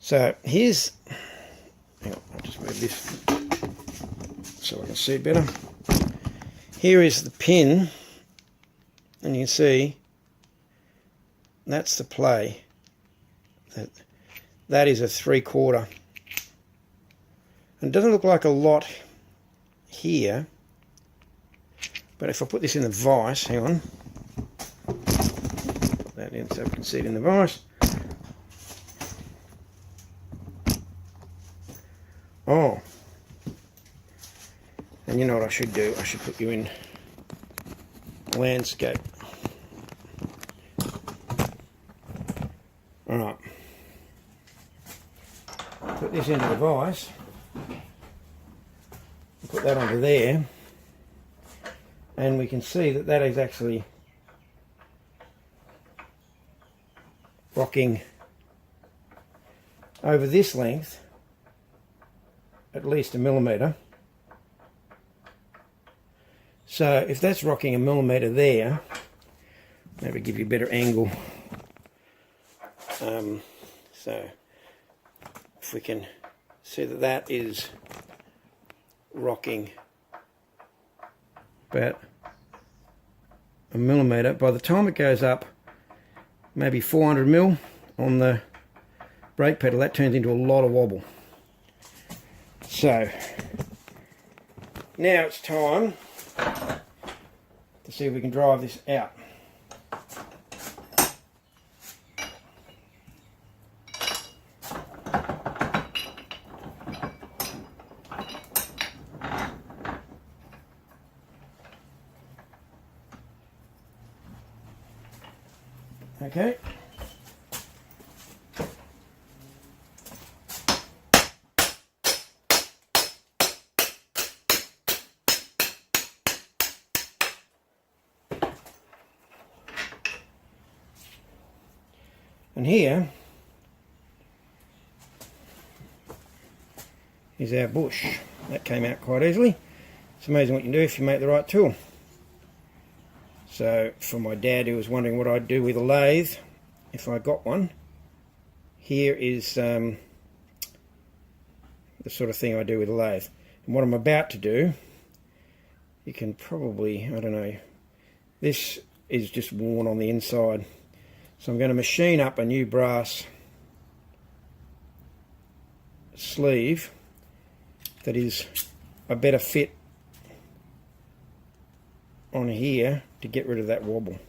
So here's, hang on, I'll just move this so I can see better. Here is the pin, and you can see that's the play. That is a 3/4. And it doesn't look like a lot here, but if I put this in the vise, hang on, put that in so we can see it in the vise. Oh, and you know what I should do? I should put you in landscape. Alright, put this into the vise, put that onto there, and we can see that that is actually rocking over this length at least 1 millimetre. So if that's rocking 1 millimetre there, maybe give you a better angle. So if we can see that that is rocking about 1 millimetre, by the time it goes up maybe 400 mil on the brake pedal, that turns into a lot of wobble. So now it's time to see if we can drive this out. Okay. And here is our bush. That came out quite easily. It's amazing what you can do if you make the right tool. So for my dad who was wondering what I'd do with a lathe if I got one, here is the sort of thing I do with a lathe. And what I'm about to do, you can probably, I don't know, this is just worn on the inside. So I'm going to machine up a new brass sleeve that is a better fit on here to get rid of that wobble,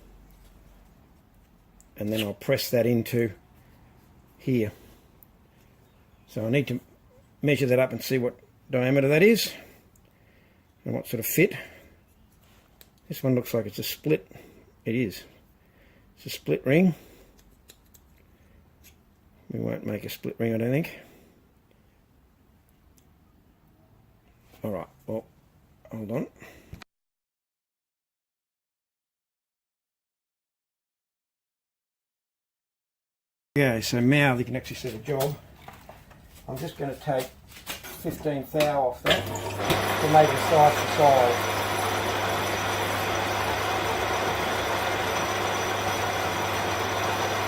and then I'll press that into here. So I need to measure that up and see what diameter that is and what sort of fit. This one looks like it's a split. It is. It's a split ring. We won't make a split ring, I don't think. Alright, well, hold on. Okay, so now you can actually see the job. I'm just going to take 15 thou off that to make it size to size.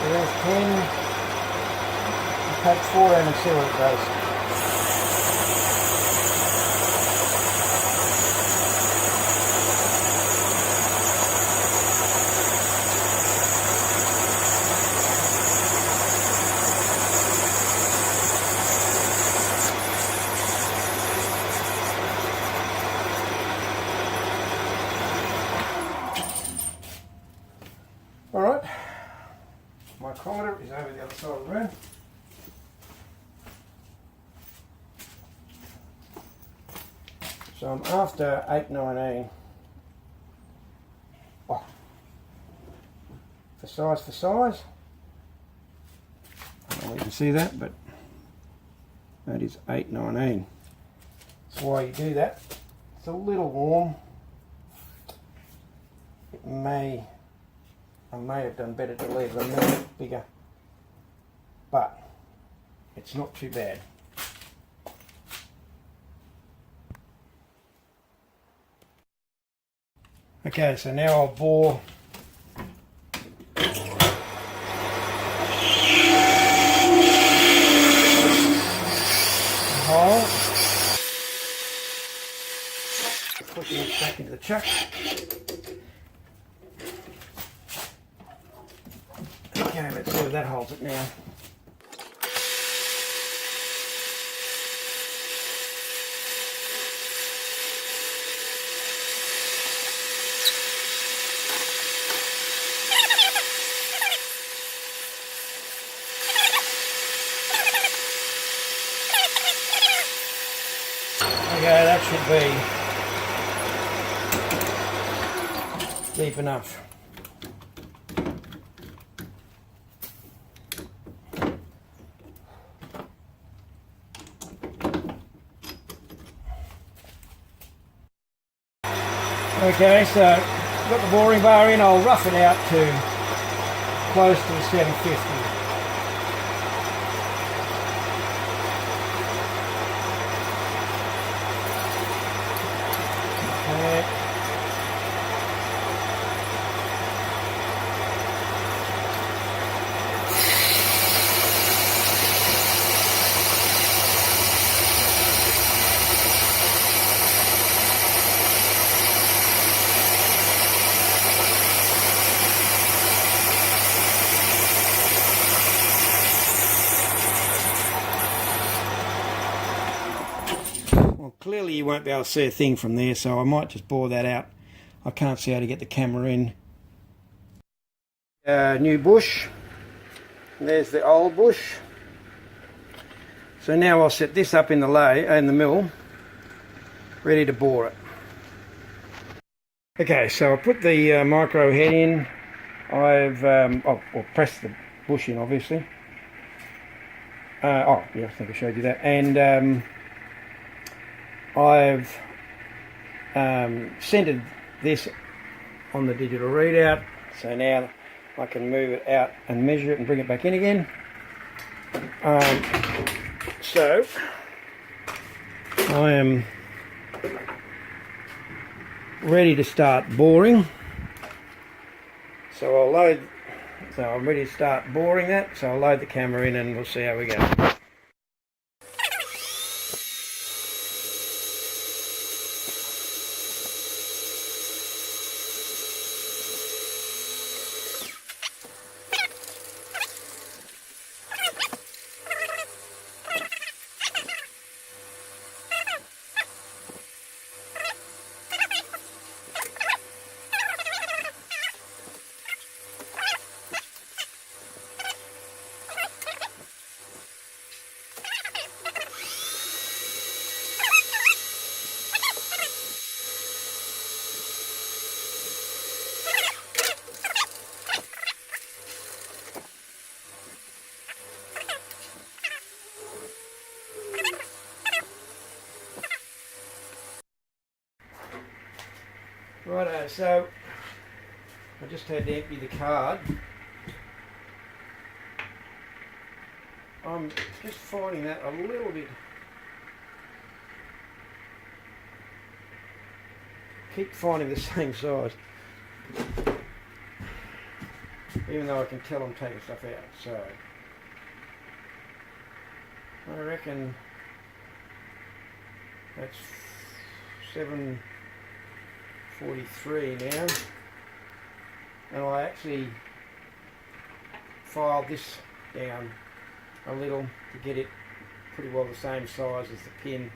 So there's 10. I'll take 4 and see what it does. Alright, my micrometer is over the other side of the room. So I'm after 819. Oh. For size. I don't know if you can see that, but that is 819. That's why you do that. It's a little warm. I may have done better to leave it a little bit bigger, but it's not too bad. Okay, so now I'll bore chuck. Okay, let's see if that holds it now. Okay, that should be deep enough. Okay, so I've got the boring bar in. I'll rough it out to close to the 750. Well, clearly you won't be able to see a thing from there, so I might just bore that out. I can't see how to get the camera in. New bush. There's the old bush. So now I'll set this up in the mill, ready to bore it. Okay, so I put the micro head in. I've pressed the bush in, obviously. Yeah, I think I showed you that. And I've centered this on the digital readout, so now I can move it out and measure it and bring it back in again. So I am ready to start boring. So I'm ready to start boring that, so I'll load the camera in and we'll see how we go. Righto, so I just had to empty the card. I'm just finding that a little bit, keep finding the same size, even though I can tell I'm taking stuff out. So I reckon that's 743 now, and I actually filed this down a little to get it pretty well the same size as the pin.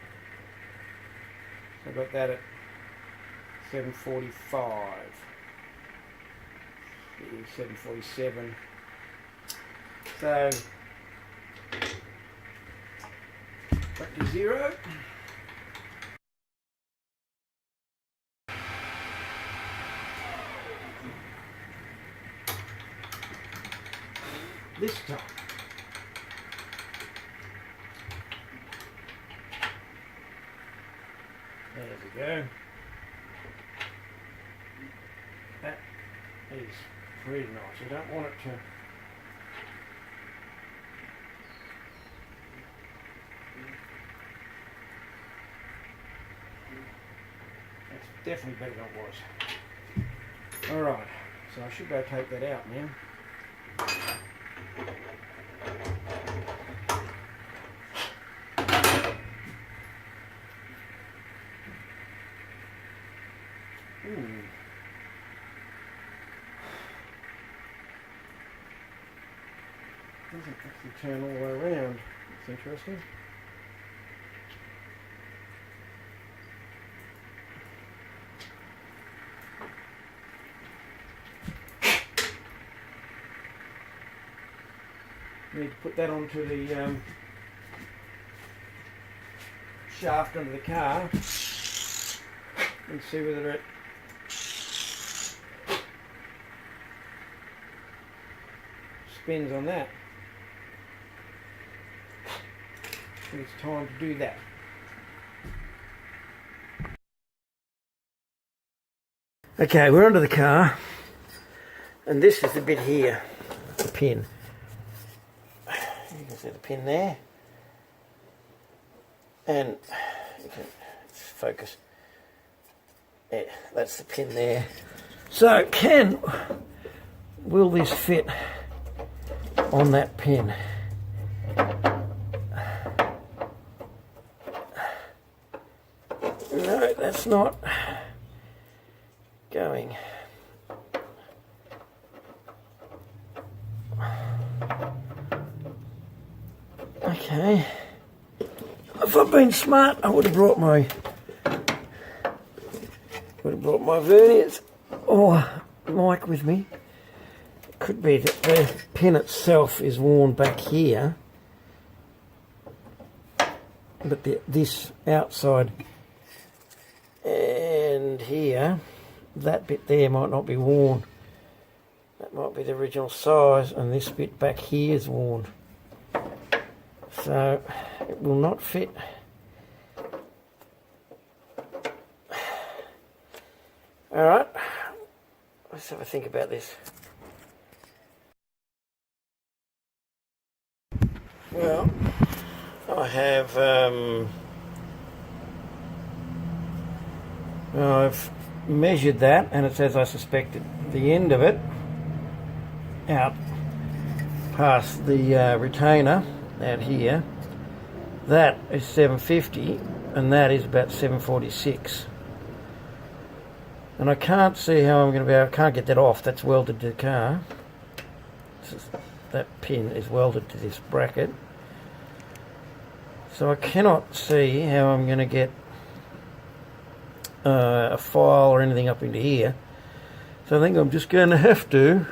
So I got that at 745, 747. So back to zero. This time. There we go. That is pretty nice. I don't want it to that's definitely better than it was. Alright, so I should go take that out now. doesn't actually turn all the way around. It's interesting. Need to put that onto the shaft under the car and see whether it spins on that. I think it's time to do that. Okay, we're onto the car, and this is the bit here, the pin. You can see the pin there, and you can focus. Yeah, that's the pin there. So, will this fit on that pin? No, that's not going. Okay. If I'd been smart, I would have brought my verniers or mic with me. It could be that the pin itself is worn back here, but this outside and here, that bit there might not be worn. That might be the original size, and this bit back here is worn. So it will not fit. Alright, let's have a think about this. Well, I have I've measured that, and it's as I suspected. The end of it out past the retainer out here, that is 750, and that is about 746. And I can't see how I'm going to be able, I can't get that off. That's welded to the car. That pin is welded to this bracket. So I cannot see how I'm going to get a file or anything up into here. So I think I'm just going to have to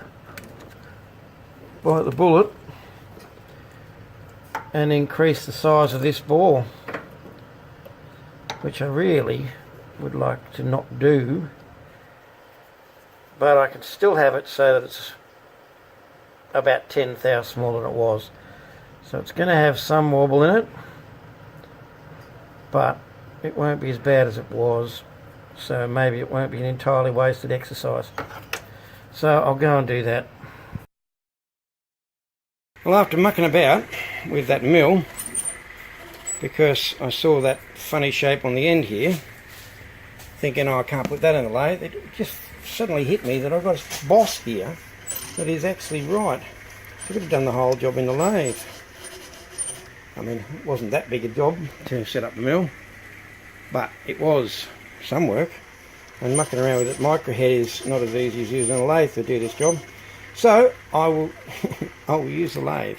bite the bullet and increase the size of this ball, which I really would like to not do, but I can still have it so that it's about 10,000 smaller than it was. So it's going to have some wobble in it, but it won't be as bad as it was, so maybe it won't be an entirely wasted exercise. So I'll go and do that. Well, after mucking about with that mill, because I saw that funny shape on the end here, thinking, oh, I can't put that in the lathe, it just suddenly hit me that I've got a boss here that is actually right. I could have done the whole job in the lathe. I mean, it wasn't that big a job to set up the mill, but it was some work, and mucking around with it microhead is not as easy as using a lathe to do this job. So I will I will use the lathe.